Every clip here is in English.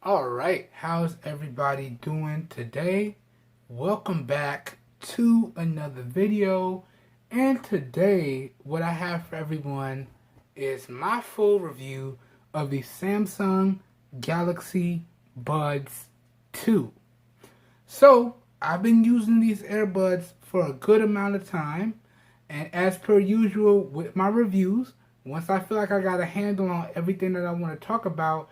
Alright, how's everybody doing today? Welcome back to another video. And today, what I have for everyone is my full review of the Samsung Galaxy Buds 2. So, I've been using these earbuds for a good amount of time. And as per usual with my reviews, once I feel like I got a handle on everything that I want to talk about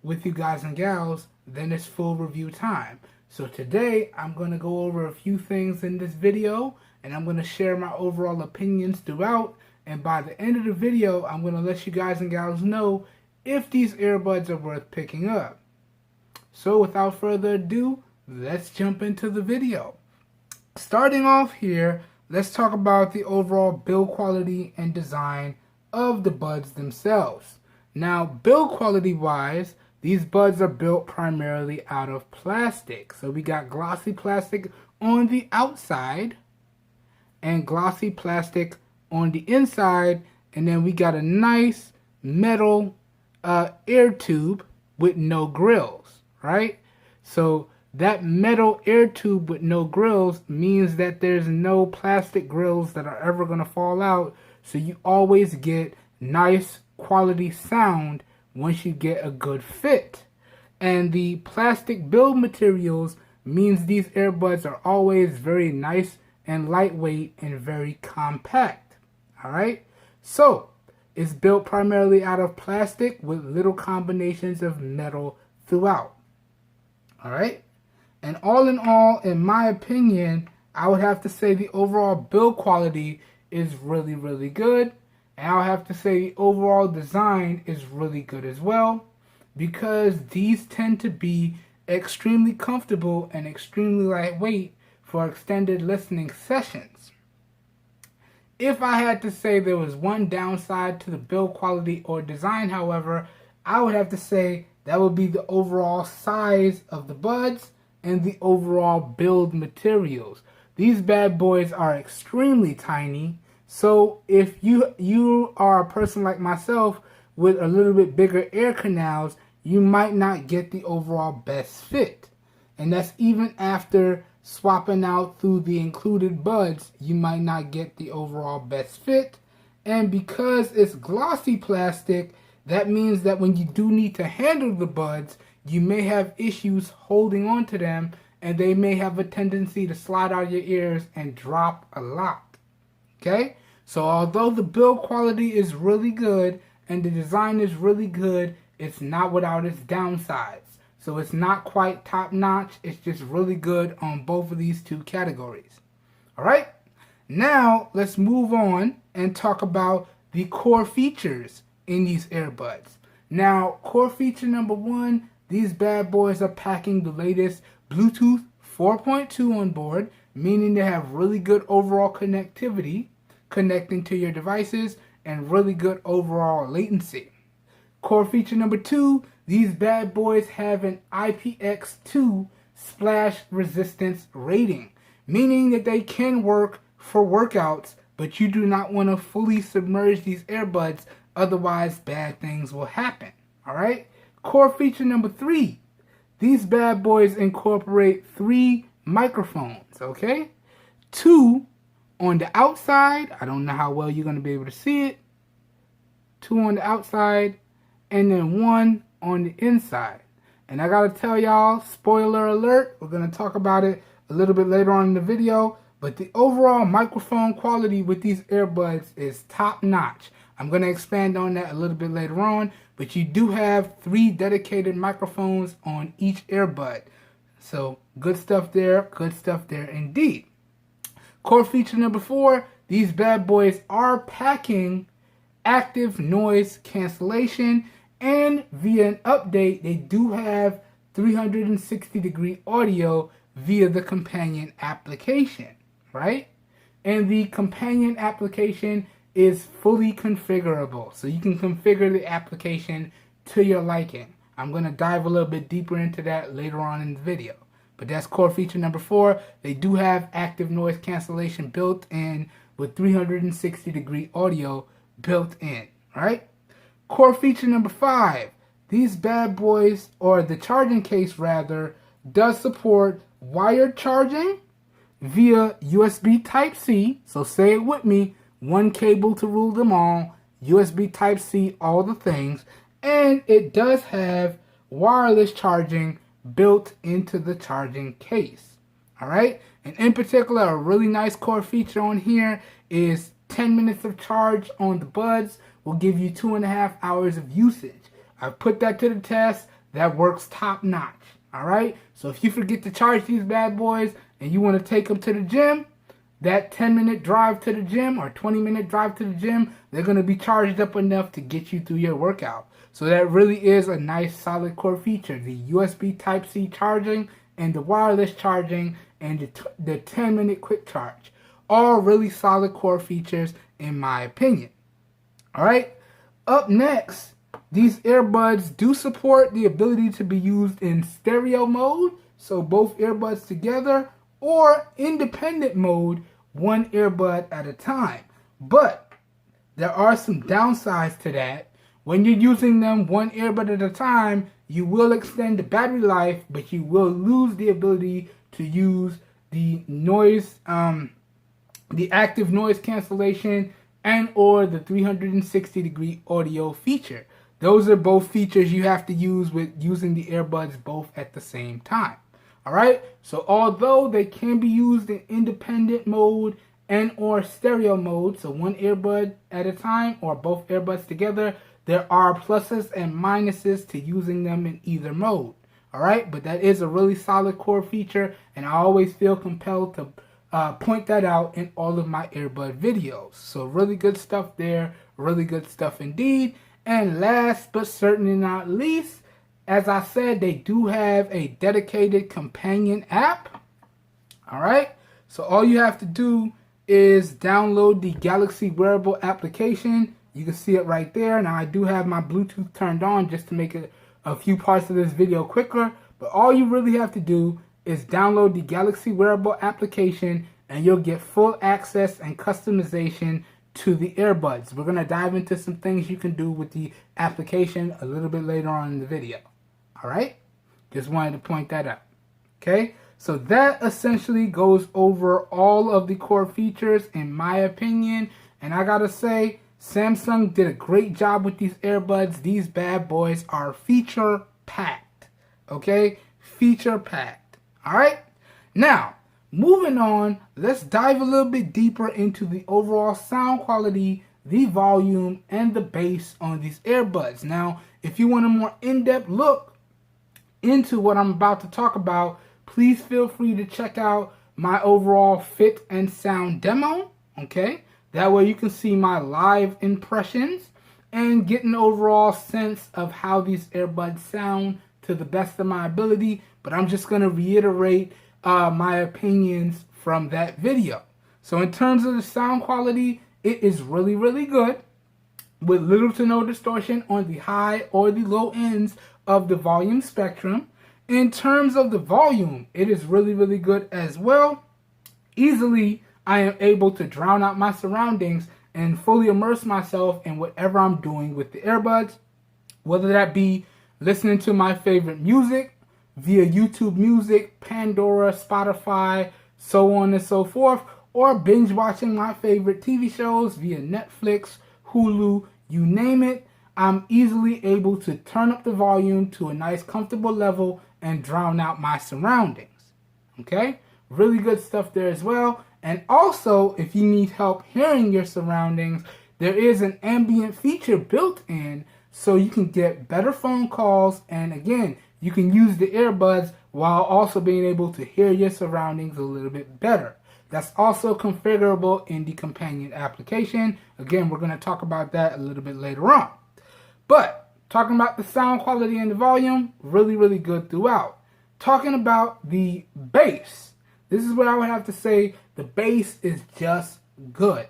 with you guys and gals, then it's full review time. So today I'm going to go over a few things in this video, and I'm going to share my overall opinions throughout, and by the end of the video I'm going to let you guys and gals know if these earbuds are worth picking up. So without further ado, let's jump into the video. Starting off here, let's talk about the overall build quality and design of the buds themselves. Now, build quality wise, these buds are built primarily out of plastic. So we got glossy plastic on the outside and glossy plastic on the inside. And then we got a nice metal air tube with no grills, right? So that metal air tube with no grills means that there's no plastic grills that are ever going to fall out. So you always get nice quality sound once you get a good fit. And the plastic build materials means these earbuds are always very nice and lightweight and very compact. Alright, so it's built primarily out of plastic with little combinations of metal throughout. Alright, and all in all, in my opinion, I would have to say the overall build quality is really good. And I'll have to say the overall design is really good as well, because these tend to be extremely comfortable and extremely lightweight for extended listening sessions. If I had to say there was one downside to the build quality or design, however, I would have to say that would be the overall size of the buds and the overall build materials. These bad boys are extremely tiny. So if you are a person like myself with a little bit bigger ear canals, you might not get the overall best fit. And that's even after swapping out through the included buds, you might not get the overall best fit. And because it's glossy plastic, that means that when you do need to handle the buds, you may have issues holding on to them, and they may have a tendency to slide out your ears and drop a lot. Okay, so although the build quality is really good and the design is really good, it's not without its downsides. So it's not quite top notch, it's just really good on both of these two categories. Alright, now let's move on and talk about the core features in these earbuds. Now, core feature number one, these bad boys are packing the latest Bluetooth 4.2 on board, meaning they have really good overall connectivity, connecting to your devices, and really good overall latency. Core feature number two, these bad boys have an IPX2 splash resistance rating, meaning that they can work for workouts, but you do not want to fully submerge these earbuds, otherwise bad things will happen. Alright? Core feature number three, these bad boys incorporate 3 microphones, okay? 2 on the outside. I don't know how well you're going to be able to see it. 2 on the outside, and then 1 on the inside. And I got to tell y'all, spoiler alert, we're going to talk about it a little bit later on in the video, but the overall microphone quality with these earbuds is top notch. I'm going to expand on that a little bit later on, but you do have 3 dedicated microphones on each earbud. So good stuff there indeed. Core feature number 4, these bad boys are packing active noise cancellation, and via an update, they do have 360-degree audio via the companion application, right? And the companion application is fully configurable. So you can configure the application to your liking. I'm going to dive a little bit deeper into that later on in the video. But that's core feature number 4. They do have active noise cancellation built in with 360-degree audio built in, right? Core feature number 5. these bad boys, or the charging case rather, does support wired charging via USB Type-C. So say it with me, one cable to rule them all, USB Type-C, all the things. And it does have wireless charging built into the charging case. Alright, and in particular, a really nice core feature on here is 10 minutes of charge on the buds will give you 2.5 hours of usage. I've put that to the test. That works top notch. Alright, so if you forget to charge these bad boys and you want to take them to the gym, that 10-minute drive to the gym or 20-minute drive to the gym, they're going to be charged up enough to get you through your workout. So that really is a nice solid core feature. The USB Type-C charging and the wireless charging and the 10-minute quick charge. All really solid core features in my opinion. Alright, up next, these earbuds do support the ability to be used in stereo mode, so both earbuds together, or independent mode, one earbud at a time. But there are some downsides to that. When you're using them one earbud at a time, you will extend the battery life, but you will lose the ability to use the noise, the active noise cancellation and or the 360-degree audio feature. Those are both features you have to use with using the earbuds both at the same time. Alright, so although they can be used in independent mode and or stereo mode, so one earbud at a time or both earbuds together, there are pluses and minuses to using them in either mode. Alright, but that is a really solid core feature, and I always feel compelled to point that out in all of my earbud videos. So really good stuff there, really good stuff indeed. And last but certainly not least, as I said, they do have a dedicated companion app. Alright, so all you have to do is download the Galaxy Wearable application. You can see it right there. Now I do have my Bluetooth turned on just to make it a few parts of this video quicker. But all you really have to do is download the Galaxy Wearable application and you'll get full access and customization to the earbuds. We're going to dive into some things you can do with the application a little bit later on in the video. Alright? Just wanted to point that out. Okay? So that essentially goes over all of the core features in my opinion. And I gotta say, Samsung did a great job with these earbuds. These bad boys are feature packed. Okay? Feature packed. Alright? Now, moving on, let's dive a little bit deeper into the overall sound quality, the volume, and the bass on these earbuds. Now, if you want a more in-depth look into what I'm about to talk about, please feel free to check out my overall fit and sound demo. Okay? That way you can see my live impressions and get an overall sense of how these earbuds sound to the best of my ability. But I'm just going to reiterate my opinions from that video. So in terms of the sound quality, it is really, really good with little to no distortion on the high or the low ends of the volume spectrum. In terms of the volume, it is really, really good as well. Easily, I am able to drown out my surroundings and fully immerse myself in whatever I'm doing with the earbuds, whether that be listening to my favorite music via YouTube Music, Pandora, Spotify, so on and so forth, or binge watching my favorite TV shows via Netflix, Hulu, you name it. I'm easily able to turn up the volume to a nice comfortable level and drown out my surroundings. Okay? Really good stuff there as well. And also, if you need help hearing your surroundings, there is an ambient feature built in so you can get better phone calls, and again, you can use the earbuds while also being able to hear your surroundings a little bit better. That's also configurable in the companion application. Again, we're going to talk about that a little bit later on. But talking about the sound quality and the volume, really, really good throughout. Talking about the bass, this is what I would have to say. The bass is just good.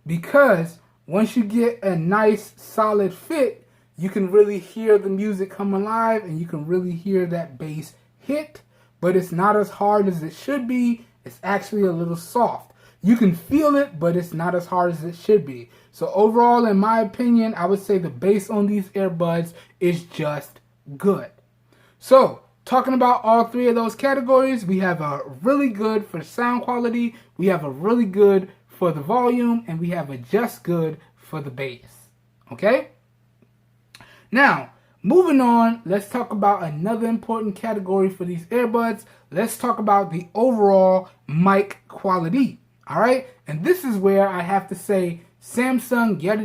Because once you get a nice solid fit, you can really hear the music come alive and you can really hear that bass hit. But it's not as hard as it should be. It's actually a little soft. You can feel it, but it's not as hard as it should be. So overall, in my opinion, I would say the bass on these earbuds is just good. So, talking about all three of those categories, we have a really good for sound quality, we have a really good for the volume, and we have a just good for the bass. Okay? Now, moving on, let's talk about another important category for these earbuds. Let's talk about the overall mic quality. Alright? And this is where I have to say Samsung yet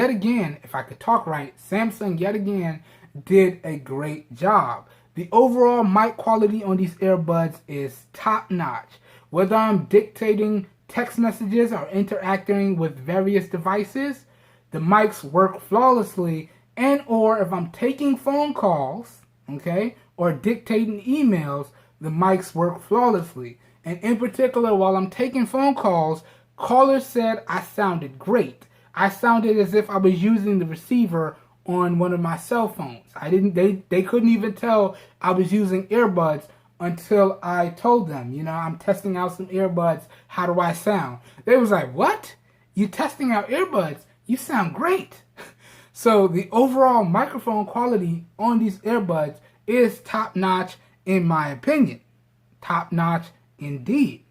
again, if I could talk right, Samsung yet again did a great job. The overall mic quality on these earbuds is top notch. Whether I'm dictating text messages or interacting with various devices, the mics work flawlessly. And or if I'm taking phone calls, okay, or dictating emails, the mics work flawlessly. And in particular, while I'm taking phone calls, callers said I sounded great. I sounded as if I was using the receiver on one of my cell phones. They couldn't even tell I was using earbuds until I told them, you know, I'm testing out some earbuds. How do I sound? They was like, what? You testing out earbuds? You sound great. So the overall microphone quality on these earbuds is top notch in my opinion. Top notch indeed.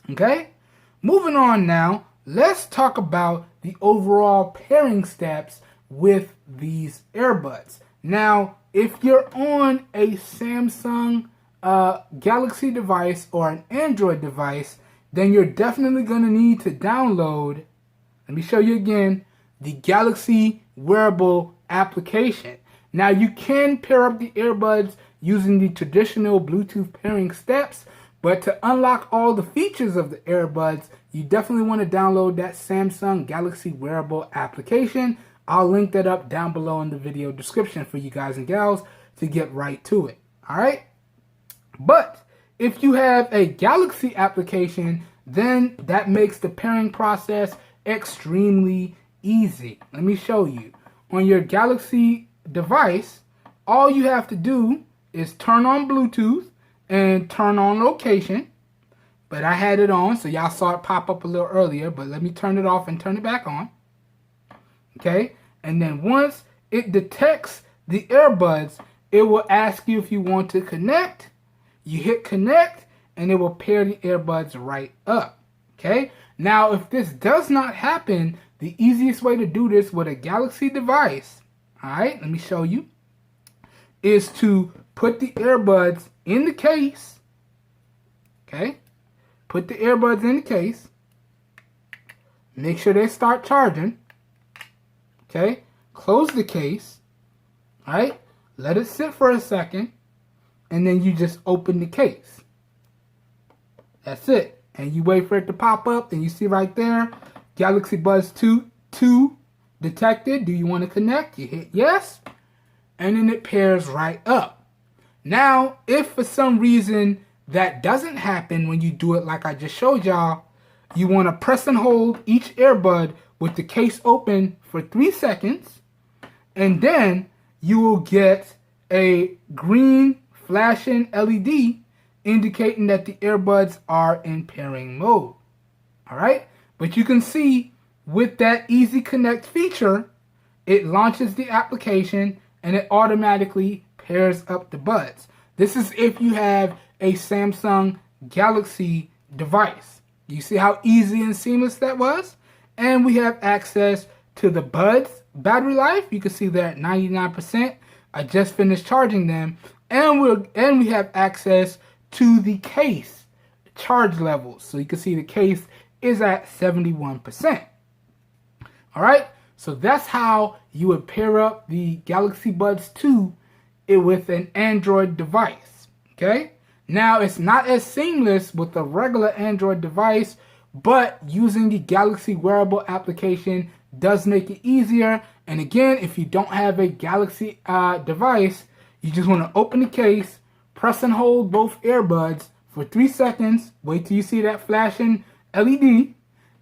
Okay? Moving on now, let's talk about the overall pairing steps with these earbuds. Now, if you're on a Samsung Galaxy device or an Android device, then you're definitely going to need to download, let me show you again, the Galaxy Wearable application. Now, you can pair up the earbuds using the traditional Bluetooth pairing steps, but to unlock all the features of the earbuds, you definitely want to download that Samsung Galaxy Wearable application. I'll link that up down below in the video description for you guys and gals to get right to it. Alright? But if you have a Galaxy application, then that makes the pairing process extremely easy. Let me show you. On your Galaxy device, all you have to do is turn on Bluetooth and turn on location. But I had it on, so y'all saw it pop up a little earlier, but let me turn it off and turn it back on. Okay, and then once it detects the earbuds, it will ask you if you want to connect. You hit connect, and it will pair the earbuds right up. Okay, now if this does not happen, the easiest way to do this with a Galaxy device, alright, let me show you, is to put the earbuds in the case. Okay, put the earbuds in the case. Make sure they start charging. Okay, close the case, alright, let it sit for a second, and then you just open the case. That's it. And you wait for it to pop up, and you see right there, Galaxy Buds 2 detected. Do you want to connect? You hit yes, and then it pairs right up. Now, if for some reason that doesn't happen when you do it like I just showed y'all, you want to press and hold each earbud with the case open for 3 seconds, and then you will get a green flashing LED indicating that the earbuds are in pairing mode. Alright? But you can see with that Easy Connect feature, it launches the application and it automatically pairs up the buds. This is if you have a Samsung Galaxy device. You see how easy and seamless that was? And we have access to the buds battery life. You can see they're at 99%. I just finished charging them. And we have access to the case charge levels. So you can see the case is at 71%. Alright, so that's how you would pair up the Galaxy Buds 2 with an Android device. Okay, now it's not as seamless with a regular Android device, but using the Galaxy Wearable application does make it easier. And again, if you don't have a Galaxy device, you just want to open the case, press and hold both earbuds for 3 seconds, wait till you see that flashing LED,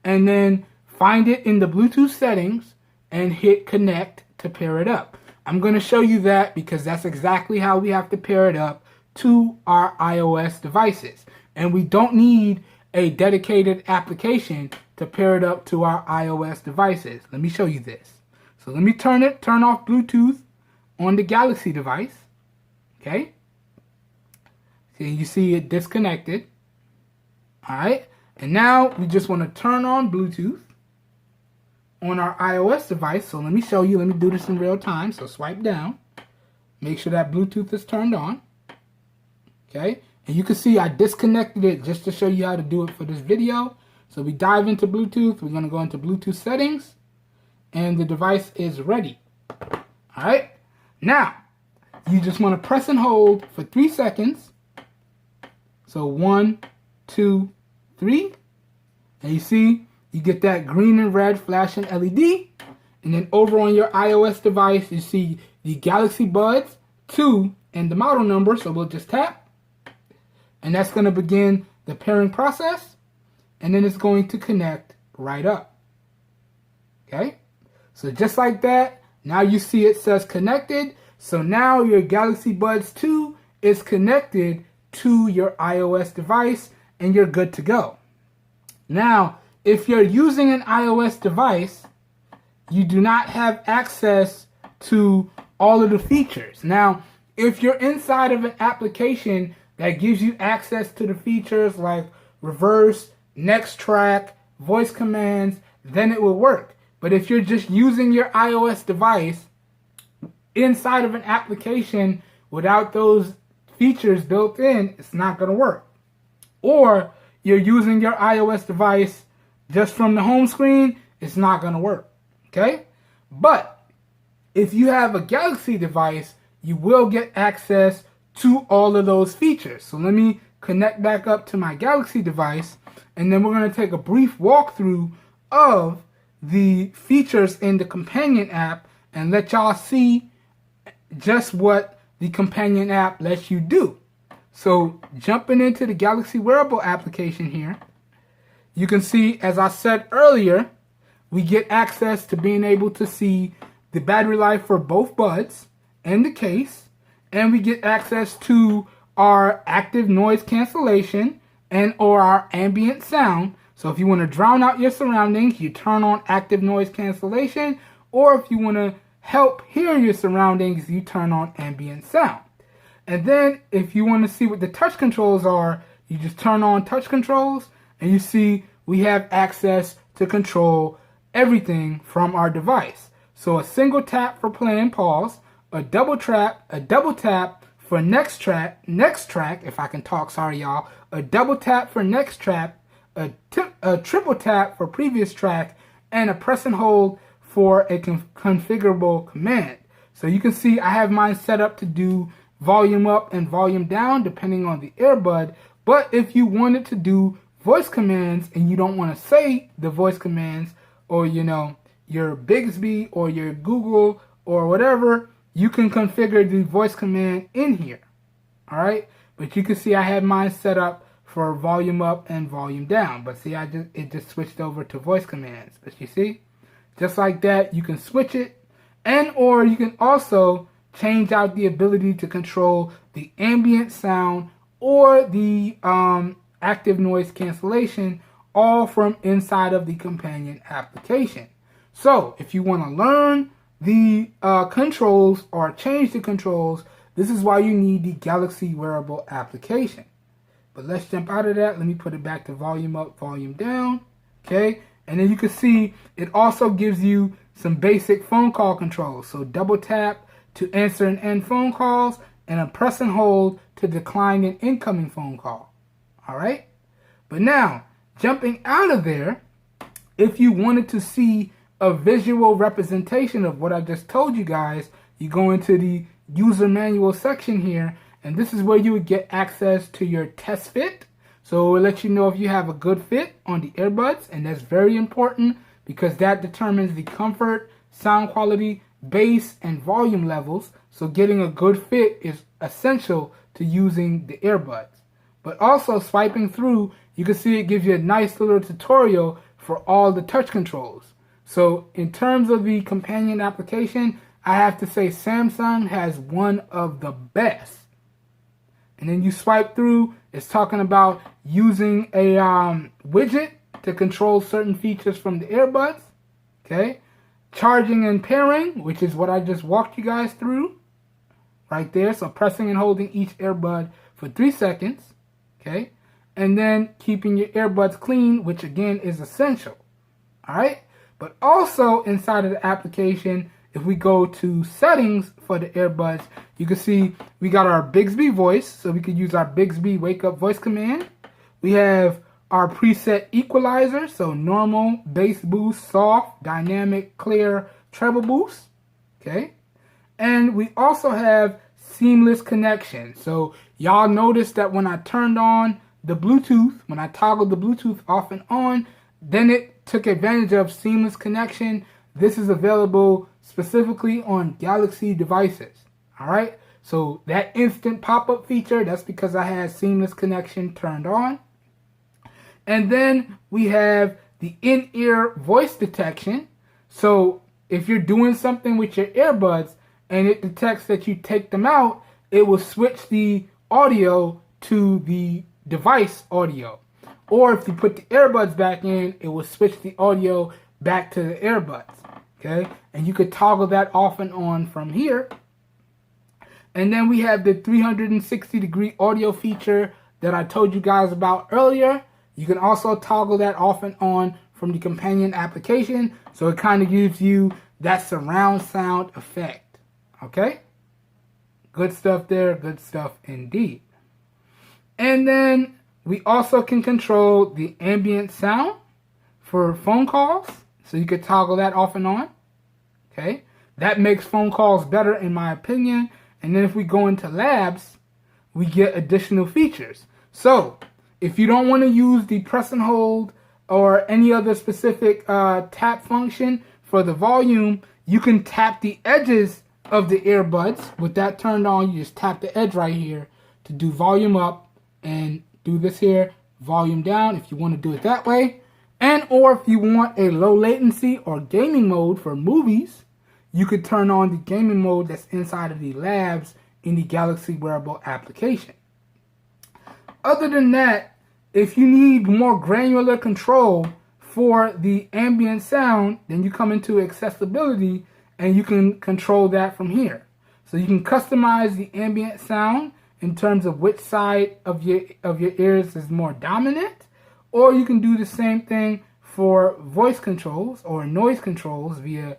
and then find it in the Bluetooth settings and hit connect to pair it up. I'm going to show you that because that's exactly how we have to pair it up to our iOS devices. And we don't need a dedicated application to pair it up to our iOS devices. Let me show you this. So let me turn off Bluetooth on the Galaxy device. Okay. So you see it disconnected. All right. And now we just want to turn on Bluetooth on our iOS device. So let me show you. Let me do this in real time. So swipe down. Make sure that Bluetooth is turned on. Okay. And you can see I disconnected it just to show you how to do it for this video. So we dive into Bluetooth. We're going to go into Bluetooth settings. And the device is ready. All right. Now, you just want to press and hold for 3 seconds. So 1, 2, 3. And you see, you get that green and red flashing LED. And then over on your iOS device, you see the Galaxy Buds 2 and the model number. So we'll just tap. And that's going to begin the pairing process. And then it's going to connect right up. Okay. So just like that, now you see it says connected. So now your Galaxy Buds 2 is connected to your iOS device and you're good to go. Now, if you're using an iOS device, you do not have access to all of the features. Now, if you're inside of an application that gives you access to the features like reverse, next track, voice commands, then it will work. But if you're just using your iOS device inside of an application without those features built in, it's not going to work. Or you're using your iOS device just from the home screen, it's not going to work. Okay? But if you have a Galaxy device, you will get access to all of those features. So let me connect back up to my Galaxy device, and then we're going to take a brief walkthrough of the features in the companion app and let y'all see just what the companion app lets you do. So jumping into the Galaxy Wearable application here, you can see, as I said earlier, we get access to being able to see the battery life for both buds and the case, and we get access to our active noise cancellation and or our ambient sound. So if you want to drown out your surroundings, you turn on active noise cancellation, or if you want to help hear your surroundings, you turn on ambient sound. And then if you want to see what the touch controls are, you just turn on touch controls, and you see we have access to control everything from our device. So a single tap for play and pause, a double tap for next track, if I can talk, sorry y'all, a double tap for next track, a triple tap for previous track, and a press and hold for a configurable command. So you can see I have mine set up to do volume up and volume down depending on the earbud. But if you wanted to do voice commands and you don't want to say the voice commands, or you know, your Bixby or your Google or whatever, you can configure the voice command in here. All right, but you can see I had mine set up for volume up and volume down. But see, it just switched over to voice commands. But you see, just like that, you can switch it, and or you can also change out the ability to control the ambient sound or the active noise cancellation, all from inside of the companion application. So if you want to learn the controls or change the controls, this is why you need the Galaxy Wearable application. But let's jump out of that. Let me put it back to volume up, volume down. Okay, and then you can see it also gives you some basic phone call controls. So double tap to answer and end phone calls, and a press and hold to decline an incoming phone call. All right, but now jumping out of there, if you wanted to see a visual representation of what I just told you guys, you go into the user manual section here, and this is where you would get access to your test fit. So it will let you know if you have a good fit on the earbuds, and that's very important because that determines the comfort, sound quality, bass, and volume levels. So getting a good fit is essential to using the earbuds. But also swiping through, you can see it gives you a nice little tutorial for all the touch controls. So in terms of the companion application, I have to say Samsung has one of the best And then you swipe through, it's talking about using a widget to control certain features from the earbuds. Okay. Charging and pairing, which is what I just walked you guys through right there. So pressing and holding each earbud for 3 seconds. Okay. And then keeping your earbuds clean, which again is essential. All right. But also inside of the application, if we go to settings for the earbuds, you can see we got our Bixby voice. So we could use our Bixby wake up voice command. We have our preset equalizer. So normal, bass boost, soft, dynamic, clear, treble boost. Okay. And we also have seamless connection. So y'all notice that when I turned on the Bluetooth, when I toggled the Bluetooth off and on, then it took advantage of seamless connection. This is available specifically on Galaxy devices. All right. So that instant pop-up feature, that's because I had seamless connection turned on. And then we have the in-ear voice detection. So if you're doing something with your earbuds and it detects that you take them out, it will switch the audio to the device audio. Or if you put the earbuds back in, it will switch the audio back to the earbuds. Okay, and you could toggle that off and on from here. And then we have the 360-degree audio feature that I told you guys about earlier. You can also toggle that off and on from the companion application. So it kind of gives you that surround sound effect. Okay, good stuff there. Good stuff indeed. And then we also can control the ambient sound for phone calls. So you could toggle that off and on. Okay. That makes phone calls better in my opinion. And then if we go into labs, we get additional features. So if you don't want to use the press and hold or any other specific tap function for the volume, you can tap the edges of the earbuds. With that turned on, you just tap the edge right here to do volume up and do this here, volume down if you want to do it that way. And or if you want a low latency or gaming mode for movies, you could turn on the gaming mode that's inside of the labs in the Galaxy wearable application. Other than that, if you need more granular control for the ambient sound, then you come into accessibility and you can control that from here. So you can customize the ambient sound in terms of which side of your ears is more dominant, or you can do the same thing for voice controls or noise controls via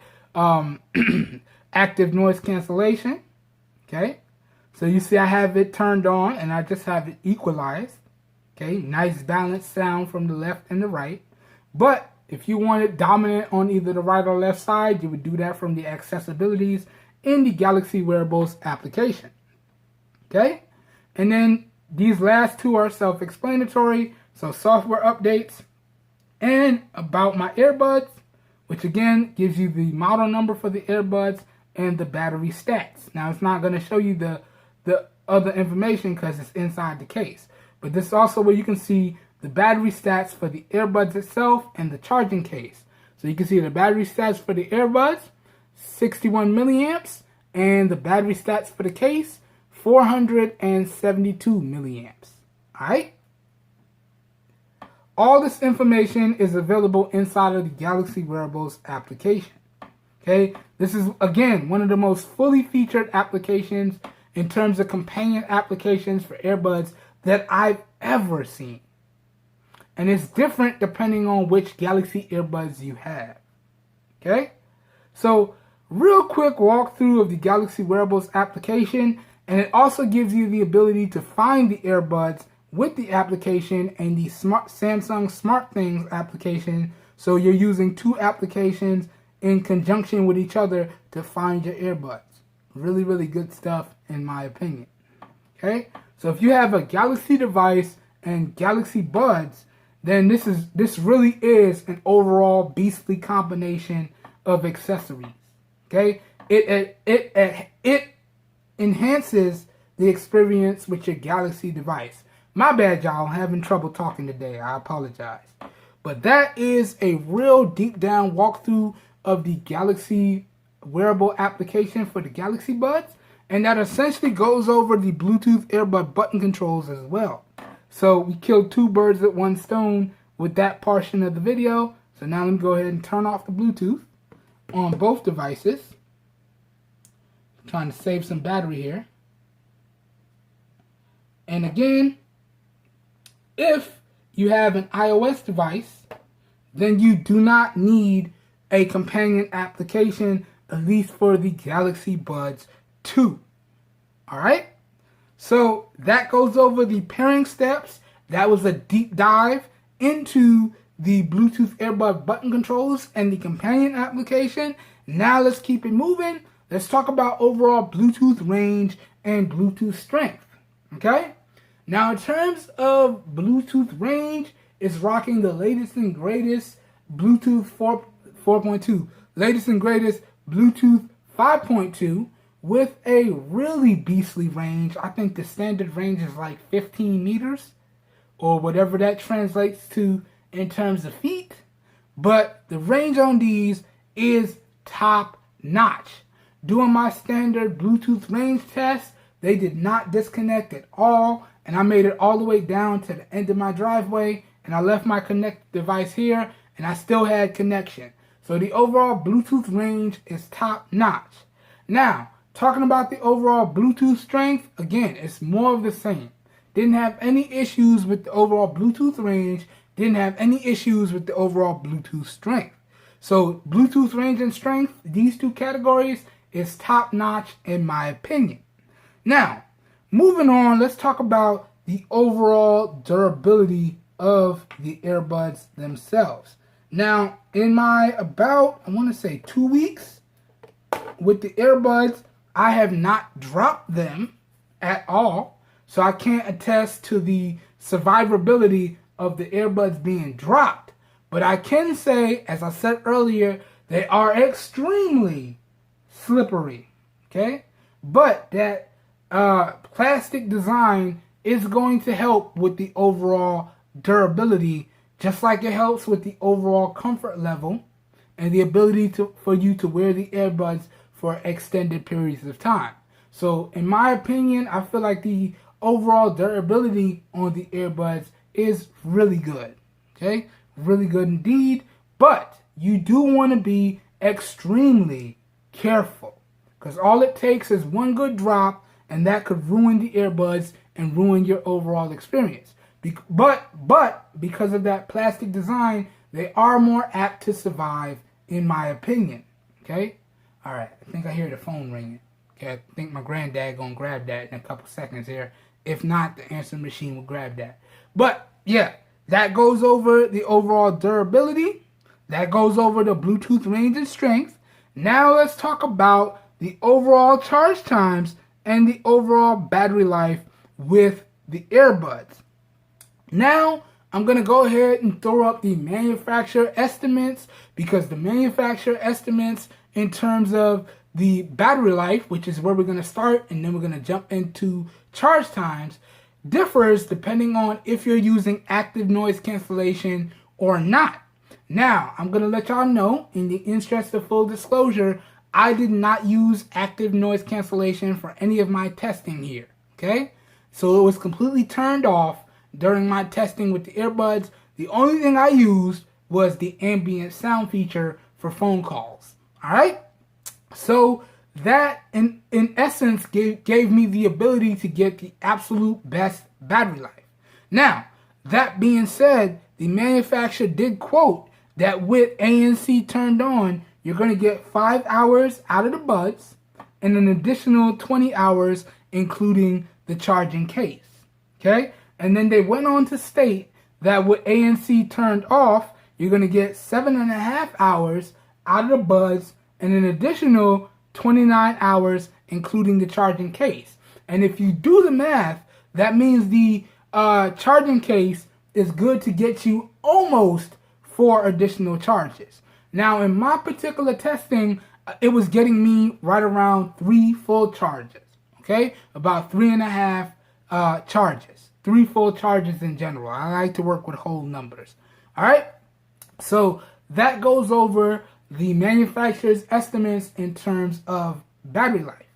active noise cancellation. Okay, so you see I have it turned on and I just have it equalized. Okay, nice balanced sound from the left and the right. But if you want it dominant on either the right or left side, you would do that from the accessibilities in the Galaxy Wearables application. Okay, and then these last two are self-explanatory. So software updates and about my earbuds, which again gives you the model number for the earbuds and the battery stats. Now it's not going to show you the other information because it's inside the case. But this is also where you can see the battery stats for the earbuds itself and the charging case. So you can see the battery stats for the earbuds, 61 milliamps, and the battery stats for the case, 472 milliamps. All right. All this information is available inside of the Galaxy Wearables application. Okay, this is again one of the most fully featured applications in terms of companion applications for earbuds that I've ever seen. And it's different depending on which Galaxy earbuds you have. Okay, so real quick walkthrough of the Galaxy Wearables application, and it also gives you the ability to find the earbuds with the application and the Samsung SmartThings application. So you're using two applications in conjunction with each other to find your earbuds. Really, really good stuff in my opinion. Okay, so if you have a Galaxy device and Galaxy Buds, then this really is an overall beastly combination of accessories. Okay, it enhances the experience with your Galaxy device. My bad, y'all. I'm having trouble talking today. I apologize. But that is a real deep down walkthrough of the Galaxy wearable application for the Galaxy Buds. And that essentially goes over the Bluetooth earbud button controls as well. So we killed two birds with one stone with that portion of the video. So now let me go ahead and turn off the Bluetooth on both devices. I'm trying to save some battery here. And again, if you have an iOS device, then you do not need a companion application, at least for the Galaxy Buds 2. Alright? So that goes over the pairing steps. That was a deep dive into the Bluetooth earbud button controls and the companion application. Now let's keep it moving. Let's talk about overall Bluetooth range and Bluetooth strength. Okay? Now in terms of Bluetooth range, it's rocking the latest and greatest Bluetooth 4.2, latest and greatest Bluetooth 5.2 with a really beastly range. I think the standard range is like 15 meters or whatever that translates to in terms of feet. But the range on these is top notch. Doing my standard Bluetooth range test, they did not disconnect at all. And I made it all the way down to the end of my driveway. And I left my connected device here and I still had connection. So the overall Bluetooth range is top notch. Now, talking about the overall Bluetooth strength, again, it's more of the same. Didn't have any issues with the overall Bluetooth range. Didn't have any issues with the overall Bluetooth strength. So Bluetooth range and strength, these two categories, is top notch in my opinion. Now, moving on, let's talk about the overall durability of the earbuds themselves. Now, in my about, I want to say 2 weeks with the earbuds, I have not dropped them at all. So I can't attest to the survivability of the earbuds being dropped. But I can say, as I said earlier, they are extremely slippery. Okay? But that plastic design is going to help with the overall durability, just like it helps with the overall comfort level and the ability for you to wear the earbuds for extended periods of time. So in my opinion, I feel like the overall durability on the earbuds is really good. Okay? Really good indeed. But you do want to be extremely careful, because all it takes is one good drop and that could ruin the earbuds and ruin your overall experience. But because of that plastic design, they are more apt to survive, in my opinion. Okay? Alright, I think I hear the phone ringing. Okay, I think my granddad gonna grab that in a couple seconds here. If not, the answering machine will grab that. But, yeah, that goes over the overall durability. That goes over the Bluetooth range and strength. Now let's talk about the overall charge times and the overall battery life with the earbuds. Now, I'm going to go ahead and throw up the manufacturer estimates, because the manufacturer estimates in terms of the battery life, which is where we're going to start, and then we're going to jump into charge times, differs depending on if you're using active noise cancellation or not. Now, I'm going to let y'all know, in the interest of full disclosure, I did not use active noise cancellation for any of my testing here. Okay? So it was completely turned off during my testing with the earbuds. The only thing I used was the ambient sound feature for phone calls. Alright? So that in essence gave me the ability to get the absolute best battery life. Now, that being said, the manufacturer did quote that with ANC turned on, you're going to get 5 hours out of the buds and an additional 20 hours including the charging case. Okay? And then they went on to state that with ANC turned off, you're going to get 7.5 hours out of the buds and an additional 29 hours including the charging case. And if you do the math, that means the charging case is good to get you almost 4 additional charges. Now, in my particular testing, it was getting me right around 3 full charges. Okay? About 3.5 charges. 3 full charges in general. I like to work with whole numbers. Alright? So, that goes over the manufacturer's estimates in terms of battery life.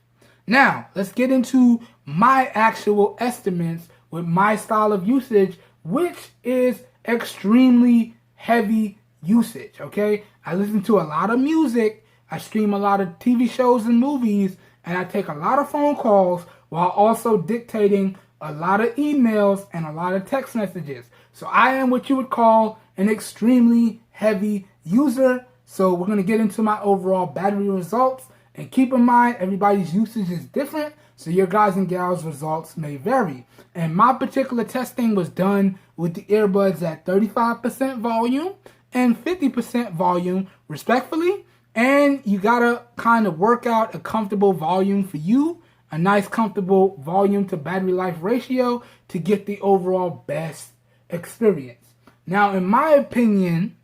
Now, let's get into my actual estimates with my style of usage, which is extremely heavy usage, okay? I listen to a lot of music, I stream a lot of TV shows and movies, and I take a lot of phone calls while also dictating a lot of emails and a lot of text messages. So I am what you would call an extremely heavy user. So we're going to get into my overall battery results. And keep in mind, everybody's usage is different, so your guys and gals' results may vary. And my particular testing was done with the earbuds at 35% volume and 50% volume, respectfully. And you gotta kind of work out a comfortable volume for you, a nice comfortable volume to battery life ratio to get the overall best experience. Now, in my opinion,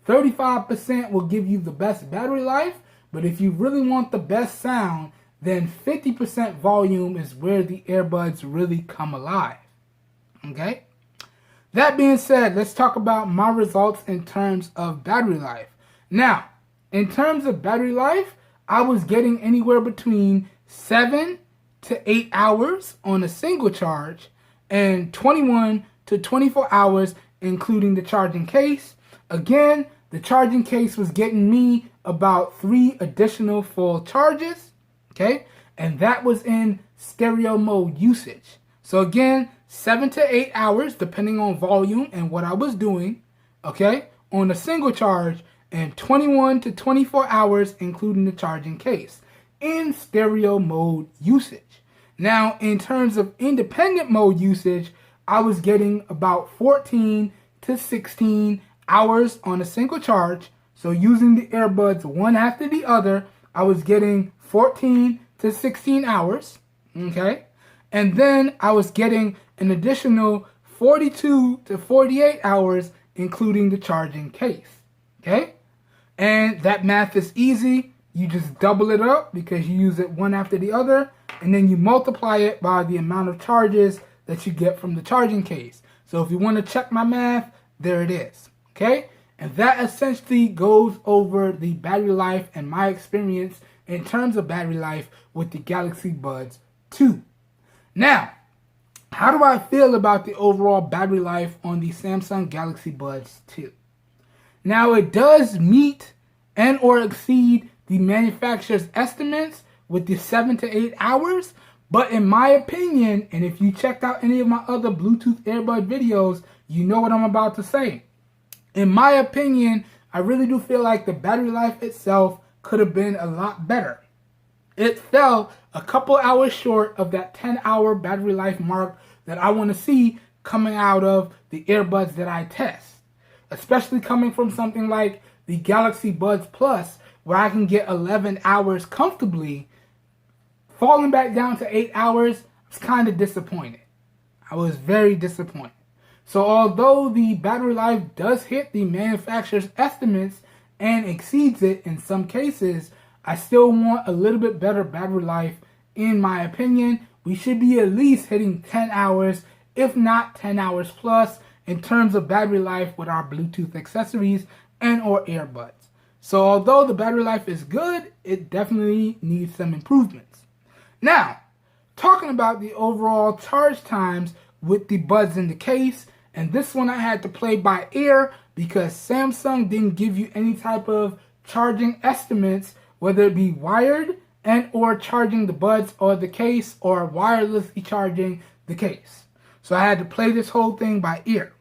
35% will give you the best battery life, but if you really want the best sound, then 50% volume is where the earbuds really come alive. Okay? That being said, let's talk about my results in terms of battery life. Now, in terms of battery life, I was getting anywhere between 7 to 8 hours on a single charge and 21 to 24 hours including the charging case. Again, the charging case was getting me about 3 additional full charges, okay? And that was in stereo mode usage. So again, 7 to 8 hours, depending on volume and what I was doing, okay, on a single charge, and 21 to 24 hours, including the charging case, in stereo mode usage. Now, in terms of independent mode usage, I was getting about 14 to 16 hours on a single charge. So using the earbuds one after the other, I was getting 14 to 16 hours, okay? And then I was getting an additional 42 to 48 hours, including the charging case, okay? And that math is easy. You just double it up because you use it one after the other, and then you multiply it by the amount of charges that you get from the charging case. So if you want to check my math, there it is, okay? And that essentially goes over the battery life and my experience in terms of battery life with the Galaxy Buds 2. Now, how do I feel about the overall battery life on the Samsung Galaxy Buds 2? Now, it does meet and or exceed the manufacturer's estimates with the 7 to 8 hours, but in my opinion, and if you checked out any of my other Bluetooth earbud videos, you know what I'm about to say. In my opinion, I really do feel like the battery life itself could have been a lot better. It fell a couple hours short of that 10-hour battery life mark that I want to see coming out of the earbuds that I test. Especially coming from something like the Galaxy Buds Plus, where I can get 11 hours comfortably. Falling back down to 8 hours, I was kind of disappointed. I was very disappointed. So although the battery life does hit the manufacturer's estimates and exceeds it in some cases, I still want a little bit better battery life. In my opinion, we should be at least hitting 10 hours, if not 10 hours plus, in terms of battery life with our Bluetooth accessories and or earbuds. So although the battery life is good, it definitely needs some improvements. Now, talking about the overall charge times with the buds in the case, and this one I had to play by ear because Samsung didn't give you any type of charging estimates, whether it be wired and or charging the buds or the case or wirelessly charging the case. So I had to play this whole thing by ear.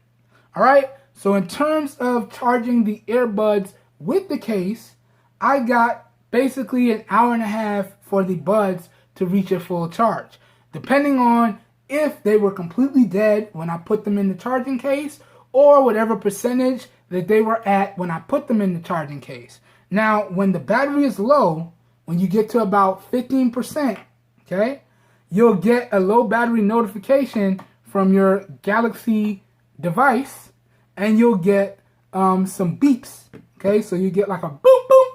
Alright, so in terms of charging the earbuds with the case, I got basically an hour and a half for the buds to reach a full charge, depending on if they were completely dead when I put them in the charging case or whatever percentage that they were at when I put them in the charging case. Now, when the battery is low, when you get to about 15%, okay, you'll get a low battery notification from your Galaxy device, and you'll get some beeps, okay? So you get like a boop boop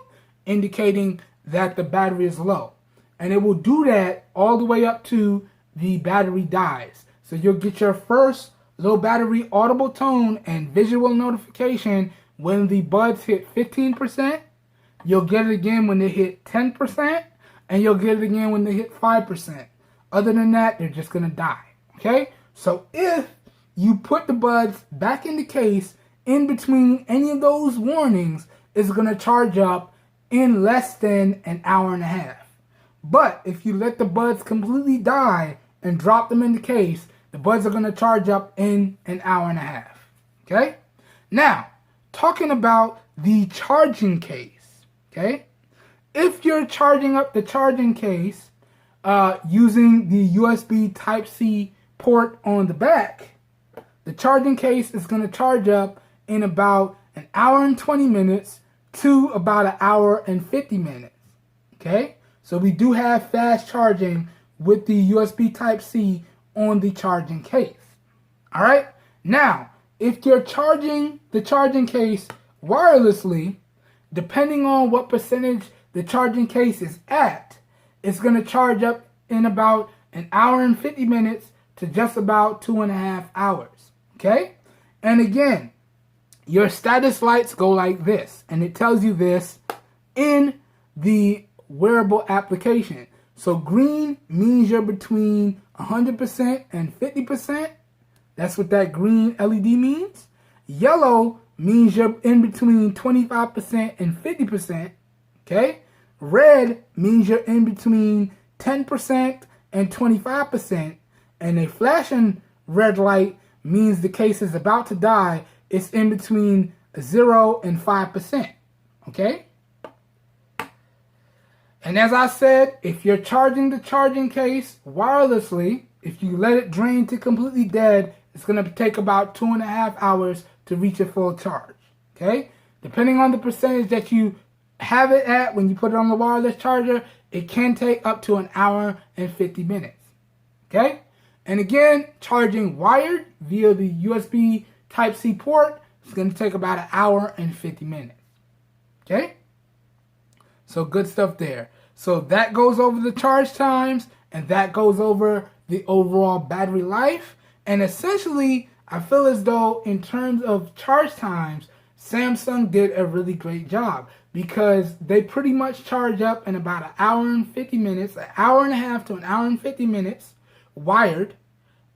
indicating that the battery is low. And it will do that all the way up to the battery dies. So you'll get your first low battery audible tone and visual notification when the buds hit 15%. You'll get it again when they hit 10%. and you'll get it again when they hit 5%. Other than that, they're just going to die. Okay? So if you put the buds back in the case in between any of those warnings, it's going to charge up in less than an hour and a half. But if you let the buds completely die and drop them in the case, the buds are going to charge up in an hour and a half. Okay? Now, talking about the charging case. Okay? If you're charging up the charging case using the USB Type-C port on the back, the charging case is going to charge up in about an hour and 20 minutes to about an hour and 50 minutes. Okay? So we do have fast charging with the USB Type-C on the charging case. Alright? Now, if you're charging the charging case wirelessly, depending on what percentage the charging case is at, it's going to charge up in about an hour and 50 minutes to just about 2.5 hours. Okay? And again, your status lights go like this. And it tells you this in the wearable application. So green means you're between 100% and 50%. That's what that green LED means. Yellow means you're in between 25% and 50%. Okay? Red means you're in between 10% and 25%. And a flashing red light means the case is about to die. It's in between 0 and 5%. Okay? And as I said, if you're charging the charging case wirelessly, if you let it drain to completely dead, it's going to take about 2.5 hours to reach a full charge. Okay? Depending on the percentage that you have it at when you put it on the wireless charger, it can take up to an hour and 50 minutes. Okay? And again, charging wired via the USB Type-C port is going to take about an hour and 50 minutes. Okay? So good stuff there. So that goes over the charge times, and that goes over the overall battery life. And essentially, I feel as though in terms of charge times, Samsung did a really great job, because they pretty much charge up in about an hour and 50 minutes, an hour and a half to an hour and 50 minutes wired,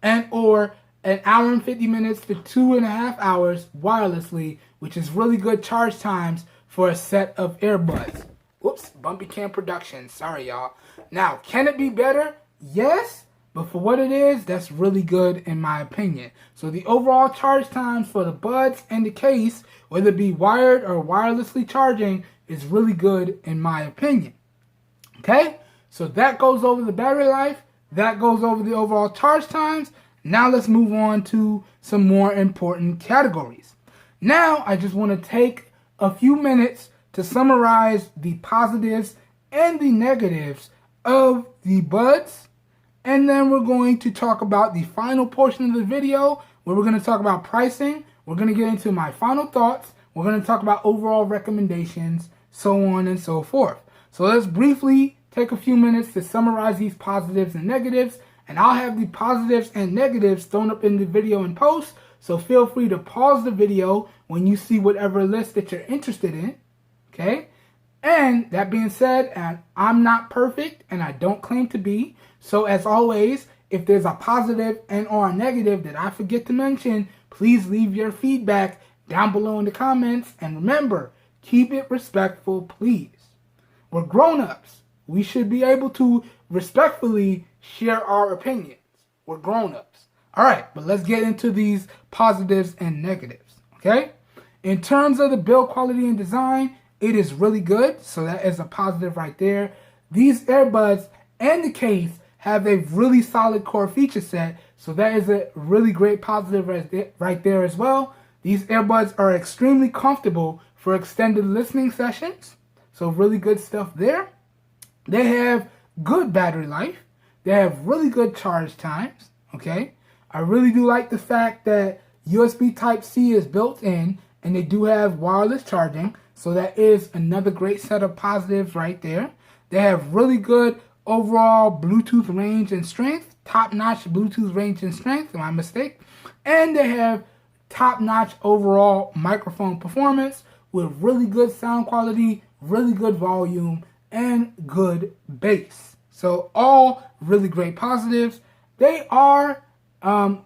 and or an hour and 50 minutes to 2.5 hours wirelessly, which is really good charge times for a set of earbuds. Whoops, Bumpy Cam Production. Sorry, y'all. Now, can it be better? Yes, but for what it is, that's really good in my opinion. So the overall charge times for the buds and the case, whether it be wired or wirelessly charging, is really good in my opinion. Okay? So that goes over the battery life. That goes over the overall charge times. Now let's move on to some more important categories. Now, I just want to take a few minutes to summarize the positives and the negatives of the buds, and then we're going to talk about the final portion of the video where we're going to talk about pricing. We're going to get into my final thoughts. We're going to talk about overall recommendations, so on and so forth. So let's briefly take a few minutes to summarize these positives and negatives, and I'll have the positives and negatives thrown up in the video in post, so feel free to pause the video when you see whatever list that you're interested in. Okay? And that being said, I'm not perfect, and I don't claim to be. So as always, if there's a positive and or a negative that I forget to mention, please leave your feedback down below in the comments. And remember, keep it respectful, please. We're grown-ups. We should be able to respectfully share our opinions. We're grown-ups. All right, but let's get into these positives and negatives. Okay? In terms of the build quality and design, it is really good, so that is a positive right there. These earbuds and the case have a really solid core feature set, so that is a really great positive right there as well. These earbuds are extremely comfortable for extended listening sessions, so really good stuff there. They have good battery life. They have really good charge times, okay? I really do like the fact that USB Type-C is built in, and they do have wireless charging. So that is another great set of positives right there. They have really good overall Bluetooth range and strength. Top-notch Bluetooth range and strength, my mistake. And they have top-notch overall microphone performance with really good sound quality, really good volume, and good bass. So all really great positives. They are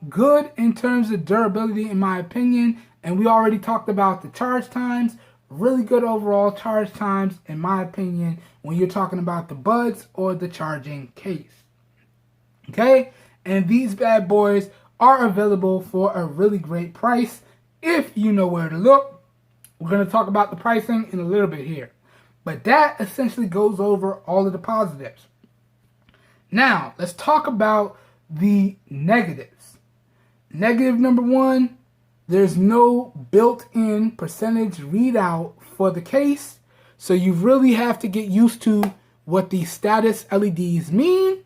good in terms of durability, in my opinion. And we already talked about the charge times. Really good overall charge times, in my opinion, when you're talking about the buds or the charging case. Okay? And these bad boys are available for a really great price if you know where to look. We're going to talk about the pricing in a little bit here. But that essentially goes over all of the positives. Now, let's talk about the negatives. Negative number one, there's no built-in percentage readout for the case. So you really have to get used to what these status LEDs mean.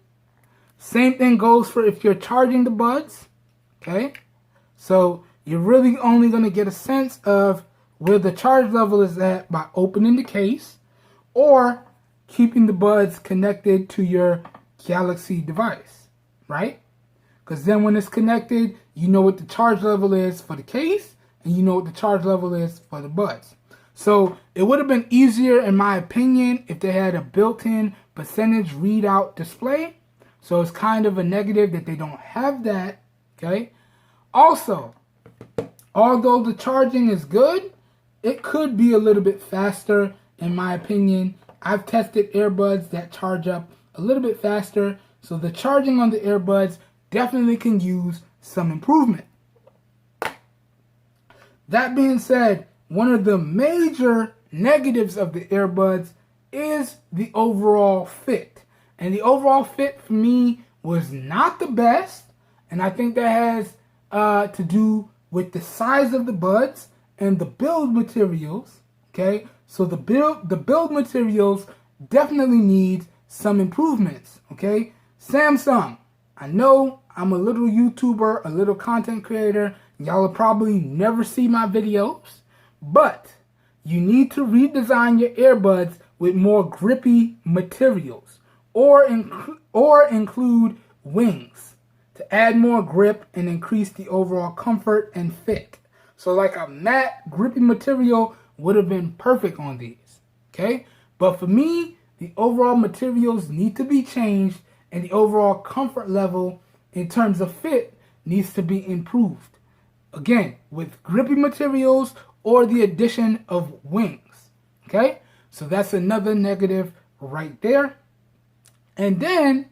Same thing goes for if you're charging the buds. Okay? So you're really only going to get a sense of where the charge level is at by opening the case or keeping the buds connected to your Galaxy device, right? Because then when it's connected, you know what the charge level is for the case and you know what the charge level is for the buds. So it would have been easier, in my opinion, if they had a built-in percentage readout display. So it's kind of a negative that they don't have that, okay? Also, although the charging is good, it could be a little bit faster, in my opinion. I've tested earbuds that charge up a little bit faster, so the charging on the earbuds definitely can use some improvement. That being said, one of the major negatives of the earbuds is the overall fit. And the overall fit for me was not the best, and I think that has to do with the size of the buds and the build materials. Okay, so the build materials definitely need some improvements. Okay, Samsung, I know I'm a little YouTuber, a little content creator. Y'all will probably never see my videos, but you need to redesign your earbuds with more grippy materials, or include wings to add more grip and increase the overall comfort and fit. So like a matte grippy material would have been perfect on these, okay? But for me, the overall materials need to be changed and the overall comfort level in terms of fit needs to be improved. Again, with grippy materials or the addition of wings, okay? So that's another negative right there. And then,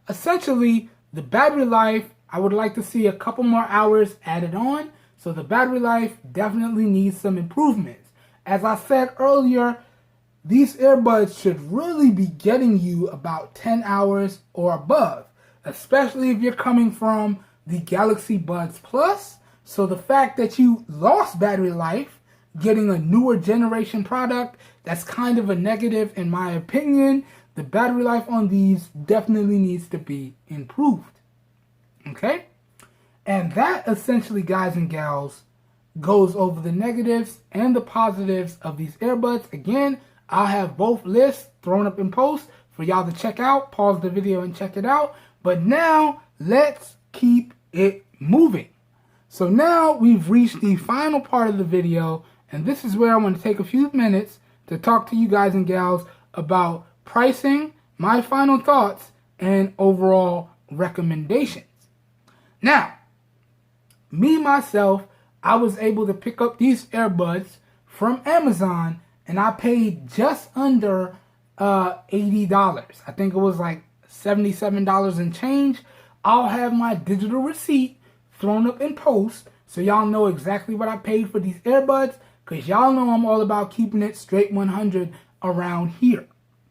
essentially, the battery life, I would like to see a couple more hours added on. So the battery life definitely needs some improvements. As I said earlier, these earbuds should really be getting you about 10 hours or above, especially if you're coming from the Galaxy Buds Plus. So the fact that you lost battery life getting a newer generation product, that's kind of a negative in my opinion. The battery life on these definitely needs to be improved. Okay? And that essentially, guys and gals, goes over the negatives and the positives of these earbuds. Again, I'll have both lists thrown up in post for y'all to check out. Pause the video and check it out. But now, let's keep it moving. So now we've reached the final part of the video, and this is where I want to take a few minutes to talk to you guys and gals about pricing, my final thoughts, and overall recommendations. Now, me, myself, I was able to pick up these earbuds from Amazon, and I paid just under $80. I think it was like $77 and change. I'll have my digital receipt thrown up in post so y'all know exactly what I paid for these earbuds, because y'all know I'm all about keeping it straight 100 around here.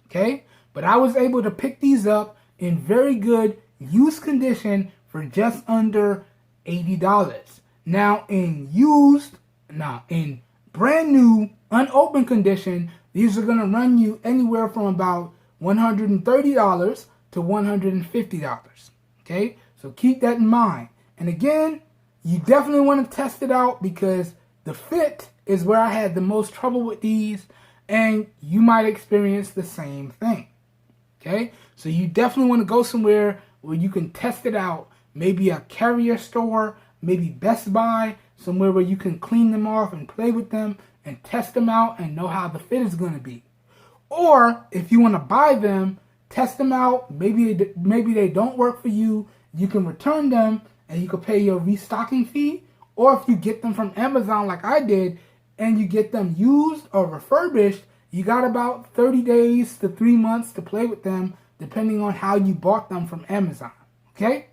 Okay? But I was able to pick these up in very good use condition for just under $80. Now in brand new, unopened condition, these are going to run you anywhere from about $130 to $150. Okay? So keep that in mind. And again, you definitely want to test it out because the fit is where I had the most trouble with these, and you might experience the same thing. Okay? So you definitely want to go somewhere where you can test it out. Maybe a carrier store, maybe Best Buy, somewhere where you can clean them off and play with them and test them out and know how the fit is going to be. Or if you want to buy them, test them out. Maybe they don't work for you. You can return them and you can pay your restocking fee. Or if you get them from Amazon like I did and you get them used or refurbished, you got about 30 days to 3 months to play with them depending on how you bought them from Amazon. Okay?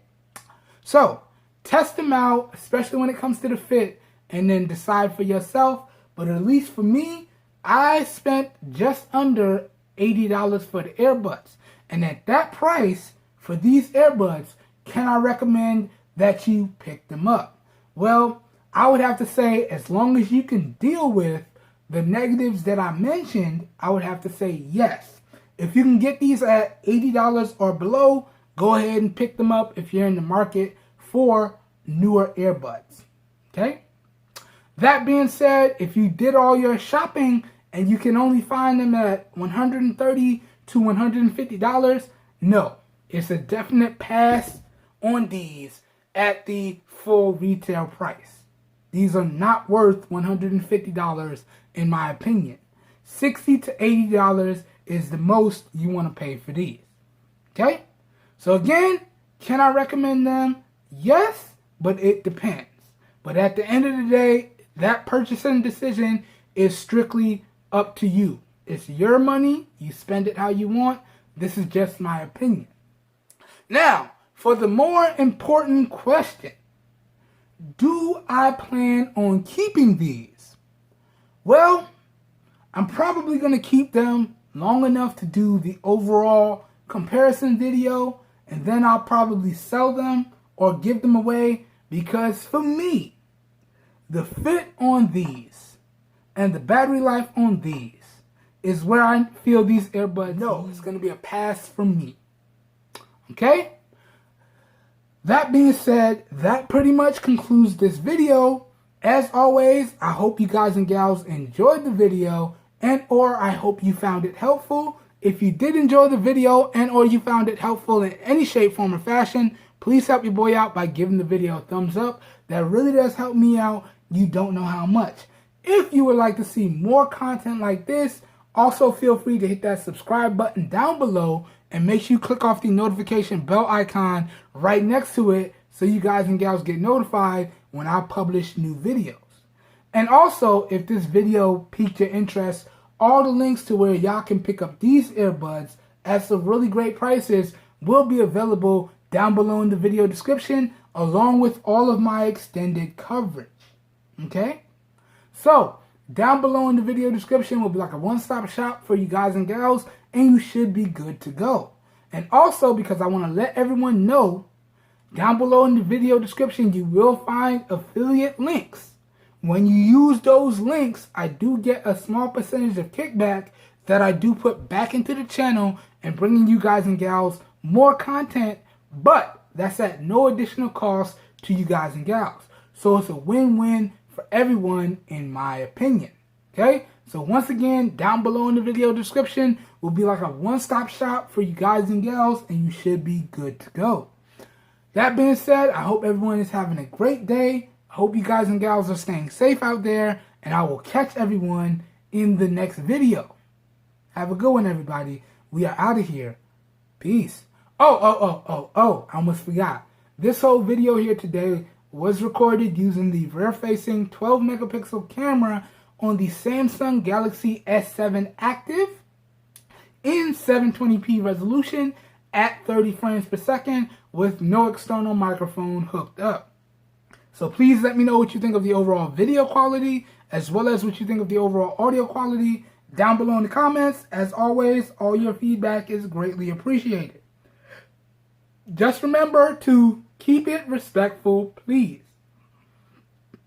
So, test them out, especially when it comes to the fit, and then decide for yourself. But at least for me, I spent just under $80 for the earbuds. And at that price, for these earbuds, can I recommend that you pick them up? Well, I would have to say, as long as you can deal with the negatives that I mentioned, I would have to say yes. If you can get these at $80 or below, go ahead and pick them up if you're in the market for newer earbuds. Okay? That being said, if you did all your shopping and you can only find them at $130 to $150, no. It's a definite pass on these at the full retail price. These are not worth $150 in my opinion. $60 to $80 is the most you want to pay for these. Okay? So again, can I recommend them? Yes, but it depends. But at the end of the day, that purchasing decision is strictly up to you. It's your money. You spend it how you want. This is just my opinion. Now, for the more important question, do I plan on keeping these? Well, I'm probably going to keep them long enough to do the overall comparison video, and then I'll probably sell them or give them away, because for me, the fit on these and the battery life on these is where I feel these earbuds, no, it's going to be a pass from me. Okay? That being said, that pretty much concludes this video. As always, I hope you guys and gals enjoyed the video, and or I hope you found it helpful. If you did enjoy the video and or you found it helpful in any shape, form, or fashion, please help your boy out by giving the video a thumbs up. That really does help me out. You don't know how much. If you would like to see more content like this, also feel free to hit that subscribe button down below and make sure you click off the notification bell icon right next to it so you guys and gals get notified when I publish new videos. And also, if this video piqued your interest, all the links to where y'all can pick up these earbuds at some really great prices will be available down below in the video description, along with all of my extended coverage. Okay? So, down below in the video description will be like a one-stop shop for you guys and gals, and you should be good to go. And also, because I want to let everyone know, down below in the video description you will find affiliate links. When you use those links, I do get a small percentage of kickback that I do put back into the channel and bringing you guys and gals more content, but that's at no additional cost to you guys and gals. So it's a win-win for everyone, in my opinion. Okay? So once again, down below in the video description will be like a one-stop shop for you guys and gals, and you should be good to go. That being said, I hope everyone is having a great day. I hope you guys and gals are staying safe out there, and I will catch everyone in the next video. Have a good one, everybody. We are out of here. Peace. Oh, I almost forgot. This whole video here today was recorded using the rear-facing 12-megapixel camera on the Samsung Galaxy S7 Active in 720p resolution at 30 frames per second with no external microphone hooked up. So please let me know what you think of the overall video quality, as well as what you think of the overall audio quality down below in the comments. As always, all your feedback is greatly appreciated. Just remember to keep it respectful, please.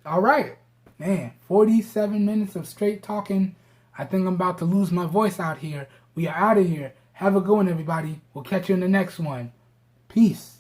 All right. Man, 47 minutes of straight talking. I think I'm about to lose my voice out here. We are out of here. Have a good one, everybody. We'll catch you in the next one. Peace.